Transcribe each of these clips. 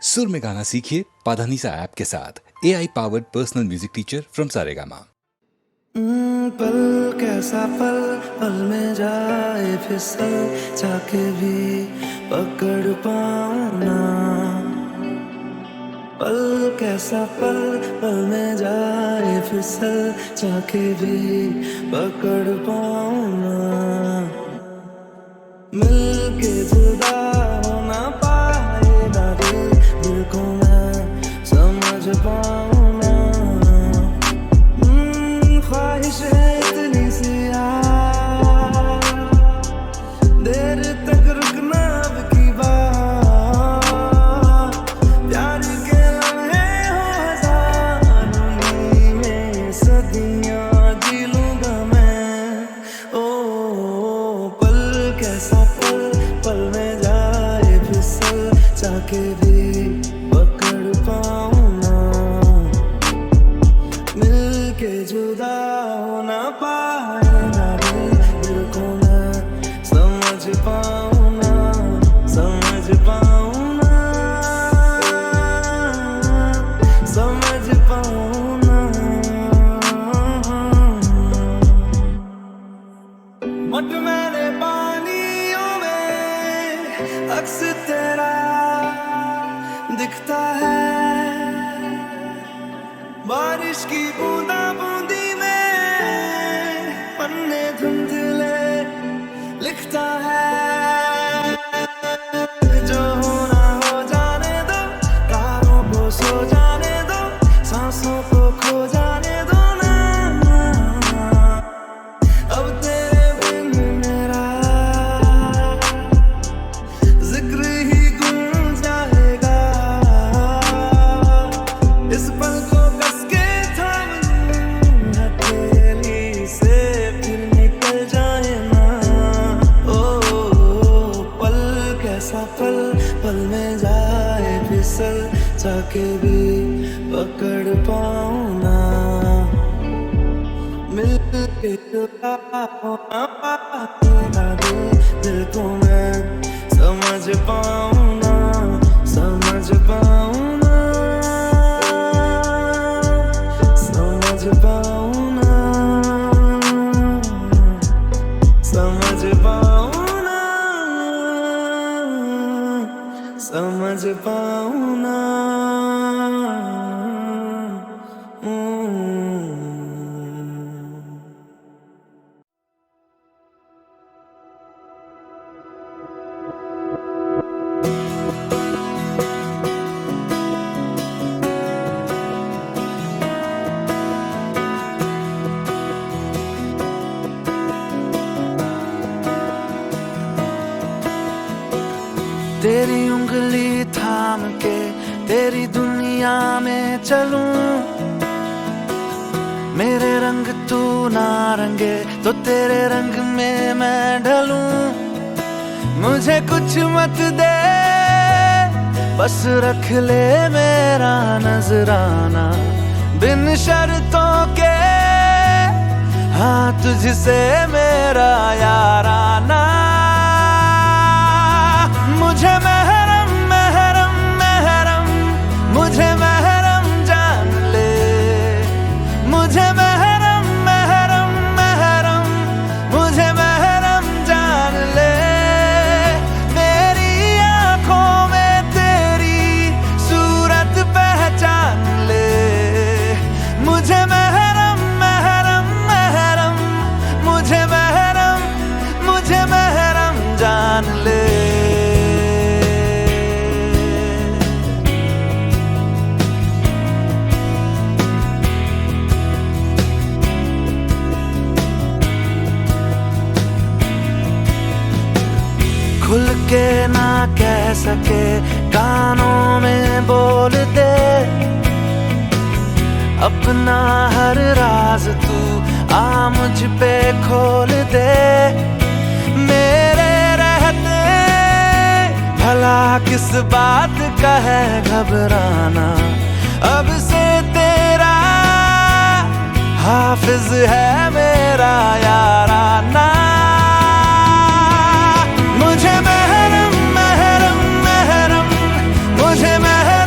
सुर में गाना सीखिए पाधानीसा ऐप के साथ। AI powered personal music teacher from Saregama. पल कैसा पल, पल में जाए फिसल, जाके भी पकड़ पाऊं ना। पल कैसा पल, पल में जाए फिसल, जाके भी पकड़ पाऊं ना। मिलके जुदा हो ना पाएगा दिल को मैं समझ पाऊं ना। ख्वाहिश है इतनी सी यार, देर तक रुकना अब की बात। प्यार के लम्हे हो हजारों, में सदियां जी लूंगा मैं। ओ पल कैसा पल, पल में जाए फिसल, जाके भी पकड़ पाऊं ना। मिलके जुदा हो ना पाएगा दिल को मैं समझ पाऊं ना, समझ पाऊं ना, समझ पाऊं ना। मत मेरे पानियों में अक्स तेरा दिखता है, बारिश की बूंदा बूंदी में पन्ने धुंधले लिखता है। जो होना हो जाने दो, तारों को सो जाने दो, सांसों को खो जाने दो ना। अब तेरे बिन मेरा जिक्र ही गुम जाएगा। इस पल को पल, पल में जाए फिसल, जाके भी पकड़ पाऊं ना। मिलके जुदा हो ना पाएगा दिल को मैं समझ पाऊं ना, समझ पाऊं ना, समझ पाऊं ना, समझ पाऊं ना, समझ पाऊं ना। तेरी उंगली थाम के तेरी दुनिया में चलूं, मेरे रंग तू ना रंगे तो तेरे रंग में मैं ढलूं। मुझे कुछ मत दे, बस रख ले मेरा नजराना, बिन शर्तों के हाँ तुझसे मेरा याराना। मुझे महरम महरम महरम, मुझे महरम जान ले, मुझे महरम महरम महरम, मुझे महरम जान ले। मेरी आंखों में तेरी सूरत पहचान ले, मुझे महरम महरम महरम, मुझे महरम जान ले। खुल के ना कह सके कानों में बोल दे, अपना हर राज तू आ मुझ पे खोल दे। मेरे रहते भला किस बात का है घबराना, अब से तेरा हाफिज है मेरा याराना। मुझे महरम महरम महरम, मुझे महरम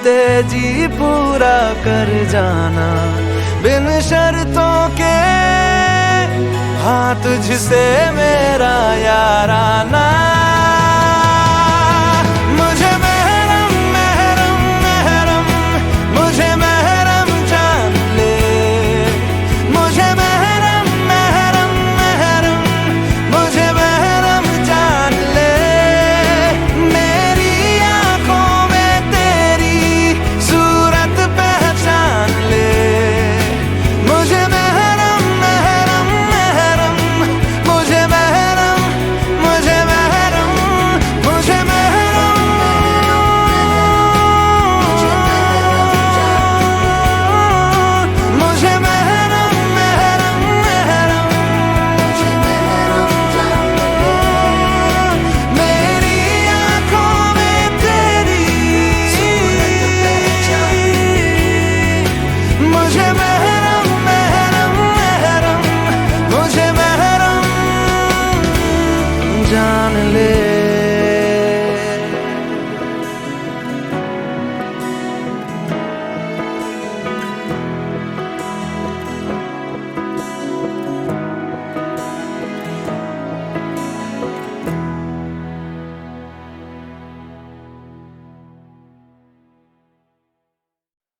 चाहते जी पूरा कर जाना, बिन शर्तों के हाँ तुझसे मेरा याराना। मुझे महरम महरम महरम, मुझे महरम जान ले, मुझे महरम महरम महरम, मुझे महरम जान ले। मेरी आंखों में तेरी सूरत पहचान ले, मुझे महरम महरम महरम, मुझे महरम, मुझे महरम, मुझे महरम, मुझे महरम महरम महरम, मुझे महरम जान ले। मेरी आंखों में तेरी सूरत पहचान ले, मुझे महरम महरम महरम, मुझे महरम जान ले।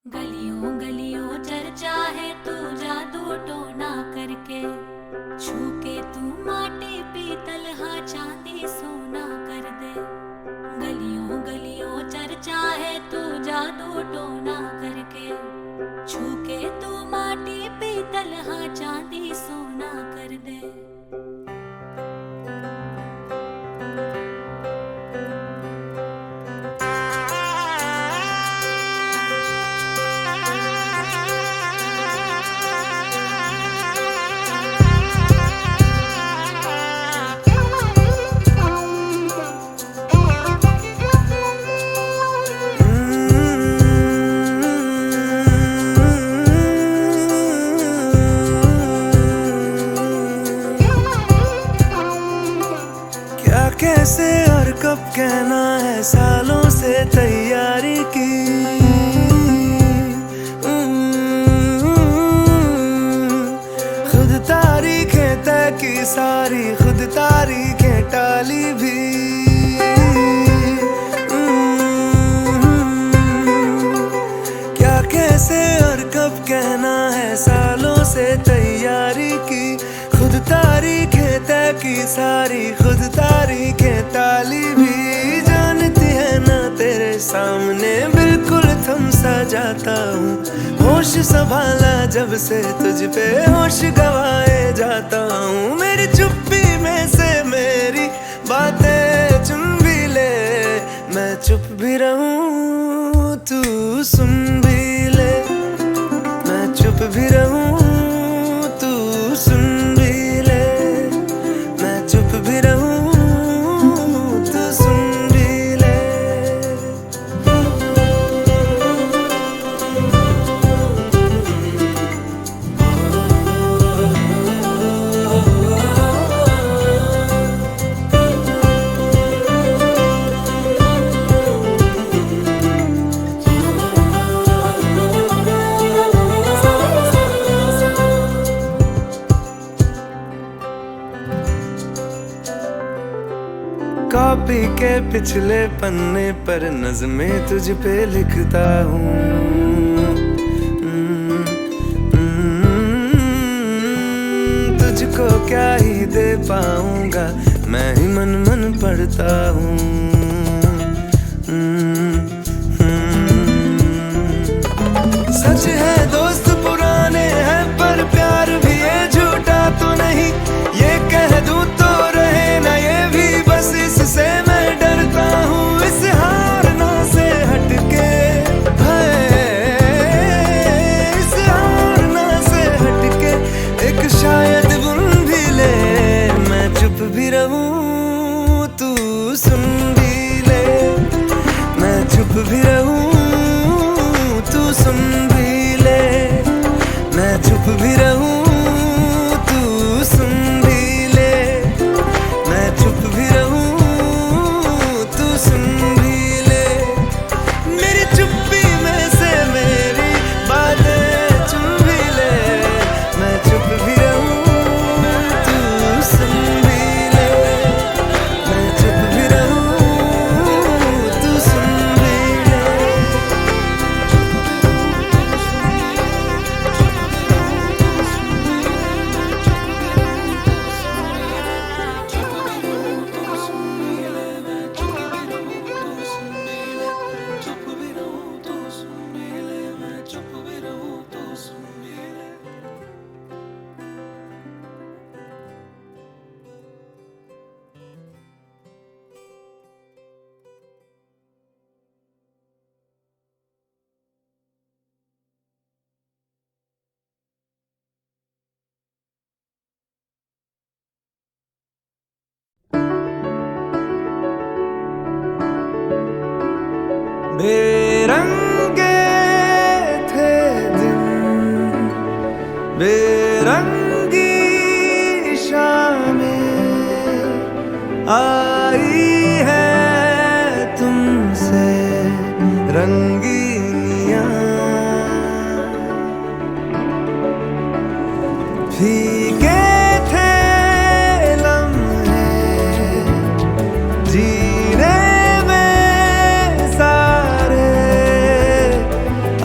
गलियों गलियों चर्चा है तू जादू टोना करके, छू के तू माटी पीतल हाँ चांदी सोना कर दे। गलियों गलियों चर्चा है तू जादू टोना करके, छू के तू माटी पीतल हाँ चांदी सोना कर दे। क्या कैसे और कब कहना है, सालों से तैयारी की। खुद तारीखें तय की सारी, खुद तारीखें टाली भी। क्या कैसे और कब कहना है, सालों से तैयारी की। खुद तारीखें तय की सारी, खुद तारीखें टाली भी। जानती है ना तेरे सामने बिल्कुल थम सा जाता हूँ, होश संभाला जब से तुझ पे होश गवाए जाता हूँ। मेरी चुप्पी में से मेरी बातें चुन भी ले, मैं चुप भी रहूं तू सुन भी ले, मैं चुप भी रहूं तू सुन भी ले, मैं चुप भी रहूं तू सुन भी ले। कॉपी के पिछले पन्ने पर नज़में तुझ पे लिखता हूँ। तुझको क्या ही दे पाऊंगा, मैं ही मन मन पढ़ता हूँ। सच है दोस्त पुराने हैं, पर प्यार भी ये झूठा तो नहीं। ये कह दूं तो रहे ना ये भी, बस इससे मैं डरता हूँ। इस हारना से हटके इस हारना से हटके एक शायद बुन भी ले, मैं चुप भी रहूं तू सुन भी ले, मैं चुप भी रहूं तू सुन भी बेरंगे थे दिन, बेरंगी शामें आई है तुमसे रंगीनियां, फीके थे लम्हे जीने में सारे,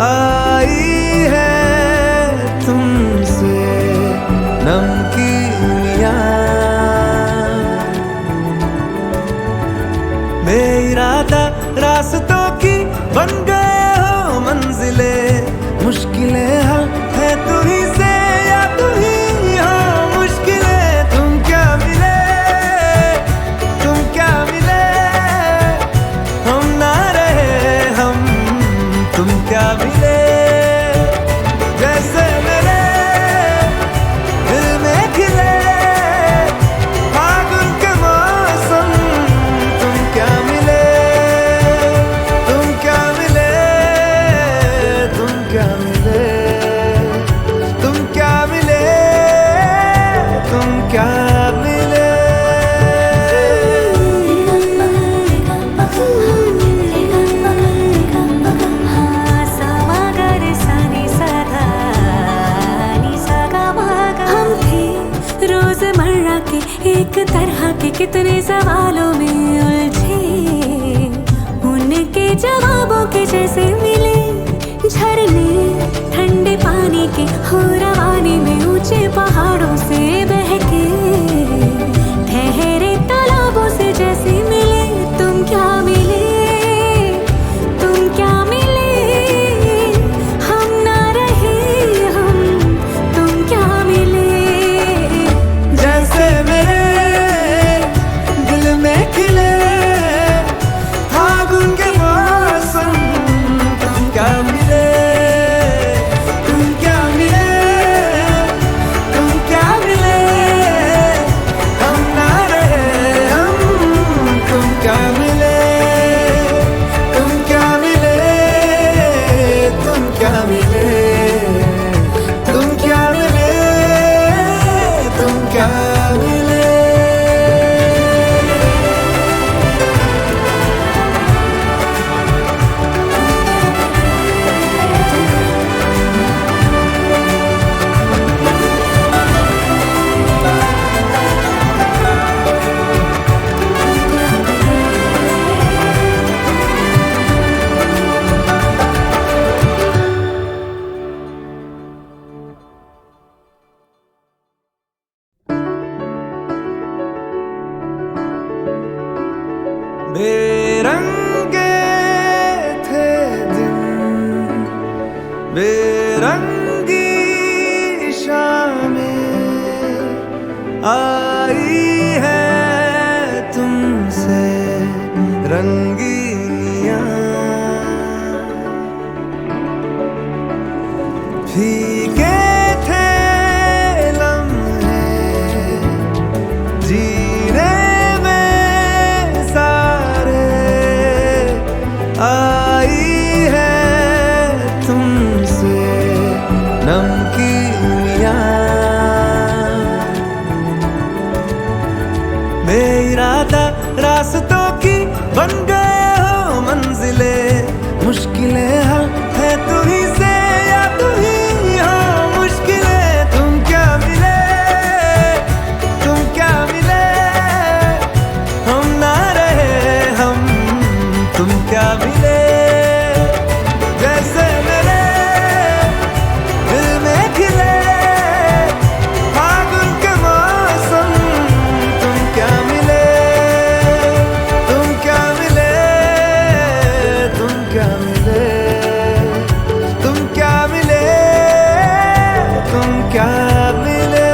आई है तुमसे नमकीनियां, बेइरादा रास्तों की बन गए हो मंजिले, मुश्किलें हल है तू ही से या तू ही हो मुश्किलें। तुम क्या मिले, तुम क्या मिले, हम ना रहे हम, तुम क्या मिले, जैसे मेरे दिल में खिले फागुन के मौसम। तुम क्या मिले, तुम क्या मिले, तुम क्या मिले, तुम क्या मिले, तुम क्या मिले। रोजमर्रा के एक तरह के कितने सवालों में उलझे, उनके जवाबों के जैसे मिले झरने ठंडे पानी के हो रवाने में, ऊंचे पहाड़ों से बहके ठहरे तालाबों से जैसे मिले। तुम क्या मिले, तुम क्या मिले, हम ना रहे हम, तुम क्या मिले, जैसे मेरे दिल में खिले फागुन के मौसम। तुम क्या मिले, तुम क्या मिले, तुम क्या मिले, हम ना रहे हम, तुम क्या मिले, तुम क्या मिले, तुम क्या मिले, तुम क्या मिले, तुम क्या मिले। बेरंगे थे दिन, बेरंगी शामें आई है तुमसे रंगीनियां, फीके थे लम्हे जीने में सारे, आई है तुमसे नमकीनियां, बेइरादा रास्तों की बन गए हो मंजिले, मुश्किलें हल है तू ही से या तू ही हो मुश्किलें। तुम क्या मिले, तुम क्या मिले, हम ना रहे हम, तुम क्या मिले, जैसे मेरे दिल में खिले फागुन के मौसम। तुम क्या मिले, तुम क्या मिले, तुम क्या मिले, तुम क्या मिले, तुम क्या मिले।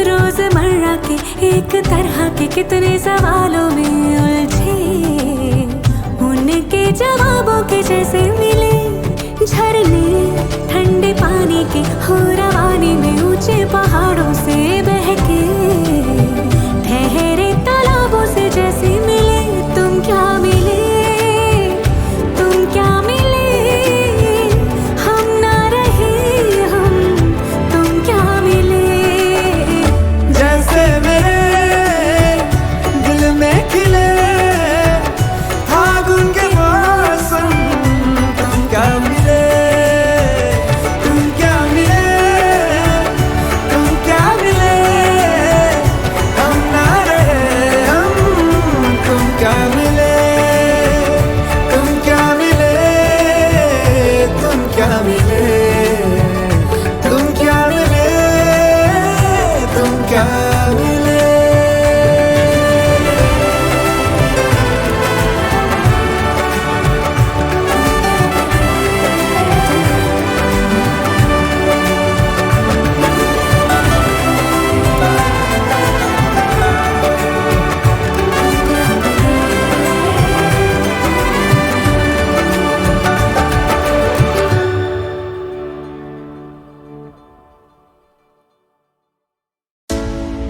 रोजमर्रा के एक तरह के कितने सवालों में उलझे, उनके जवाबों के जैसे मिले झरने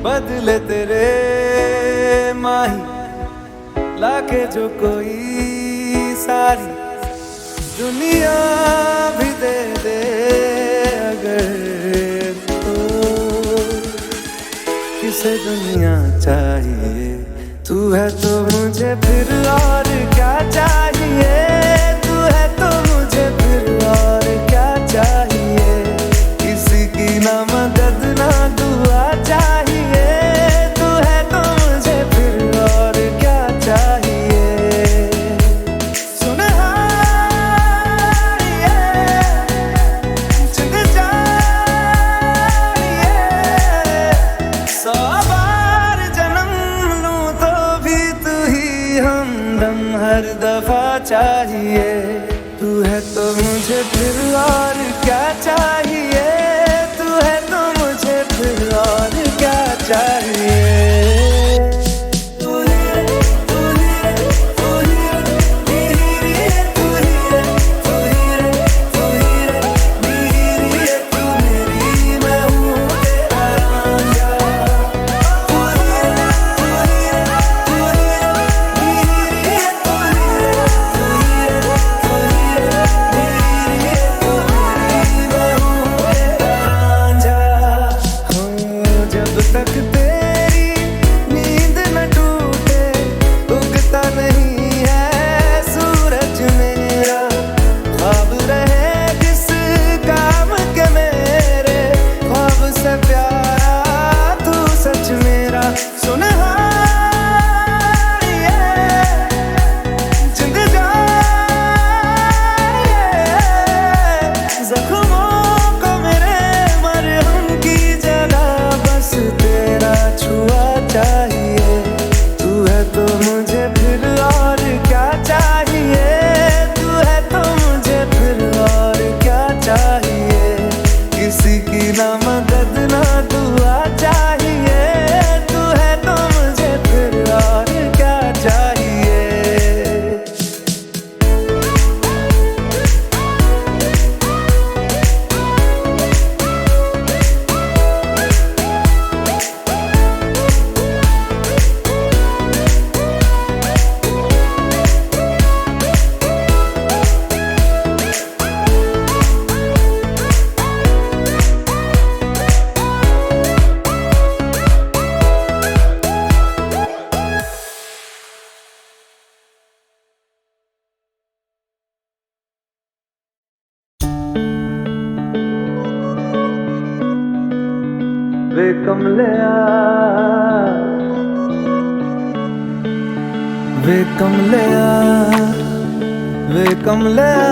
बदले तेरे माही लाके जो कोई सारी दुनिया भी दे दे अगर तो किसे दुनिया चाहिए तू है तो मुझे फिर और क्या चाहिए तू है तो मुझे फिर और क्या चाहिए किसी की ना मदद ना दुआ चाहिए तू है तो मुझे फिर और क्या चाहिए हर दफा चाहिए तू है तो मुझे फिर और क्या चाहिए तू है तो मुझे फिर और क्या चाहिए वे कमलिया वे कमलिया वे कमलिया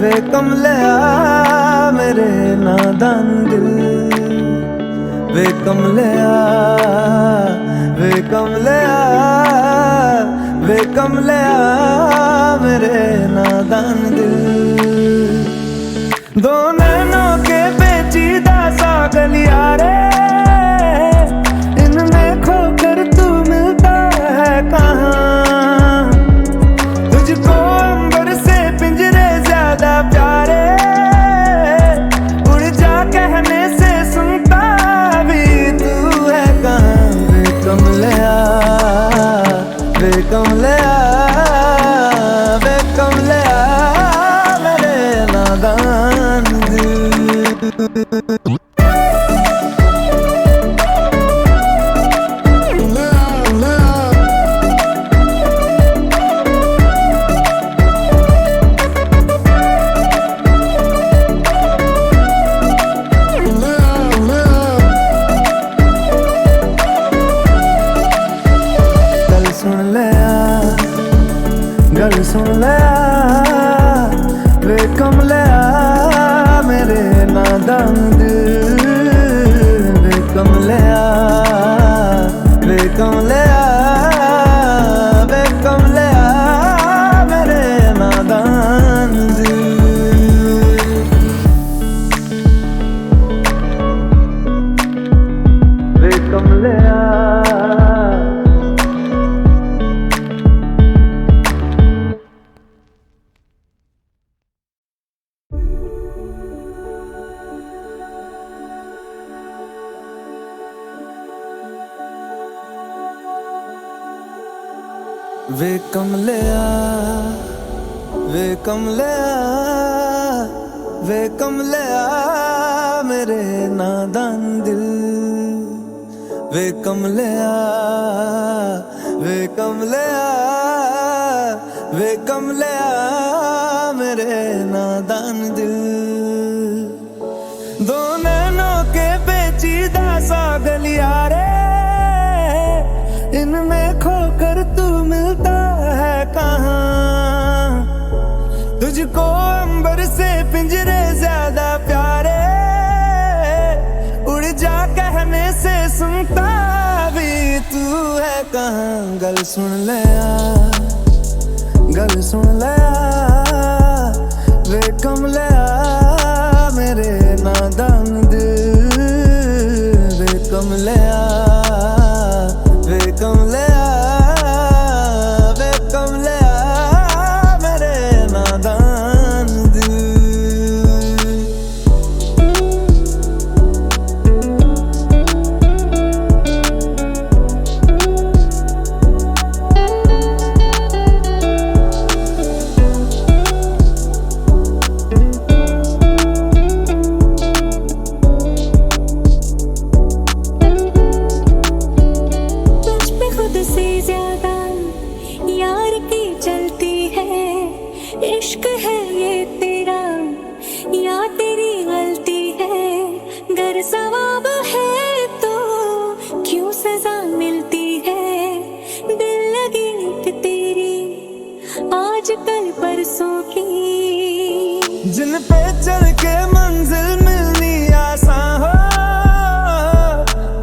वे कमलिया मेरे नादान दिल वे कमलिया वे कमलिया वे कमलिया मेरे नादान दिल दो नैनों के पेचीदा सा गलियारे इनमें खोकर तू मिलता है कहाँ तुझको अंबर से पिंजरे ज्यादा प्यारे उड़ जा कहने से सुनता भी तू है कहाँ वे कमलिया वे कमलिया वे कमलिया मेरे नादान गल सुन लिया वे कमलिया मेरे नादान दिल वे कमलिया वे कमलिया वे कमलिया मेरे नादान दिल वे कमलिया वे कमलिया वे कमलिया मेरे नादान दिल दो नैनों के पेचीदा सा गलियारे इनमें खोकर तू मिलता है कहाँ तुझको अंबर से पिंजरे ज्यादा प्यारे उड़ जा कहने से सुनता भी तू है कहाँ गल सुन लिया गल सुन लिया वे कमलिया मेरे नादान दिल वे कमलिया वे कमलिया वे कमलिया मेरे नादान दिल इश्क है ये तेरा या तेरी गलती है गर सवाब है तो क्यों सजा मिलती है दिल लगी कि तेरी आज कल परसों की जिन पे चल के मंजिल मिलनी आसान हो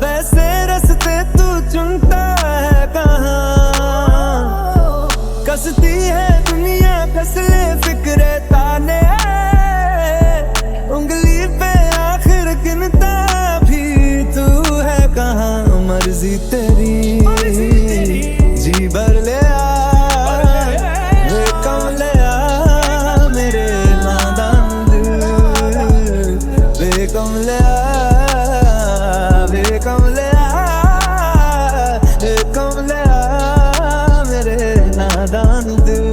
वैसे रास्ते तू चुनता है कहाँ कसती है दुनिया कसले फिक्रे ताने उंगली पे आखिर गिनता भी तू है कहाँ मर्जी तेरी जी भर ले वे कमलिया मेरे नादान दिल वे कमलिया वे कमलिया वे कमलिया मेरे नादान दिल